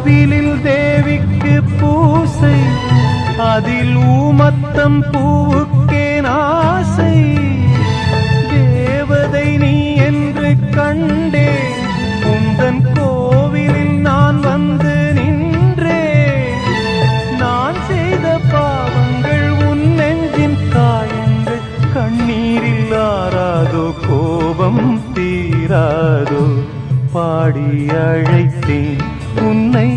கோவிலில் தேவிக்கு பூசை, அதில் ஊமத்தம் பூவுக்கே ஆசை. தேவதை நீ என்று கண்டே, உந்தன் கோவிலில் நான் வந்து நின்றேன். நான் செய்த பாவங்கள் உன் நெஞ்சின் காயங்கள், கண்ணீரில் ஆறாதோ கோபம் தீராதோ. பாடி அழைத்தேன் உன்னை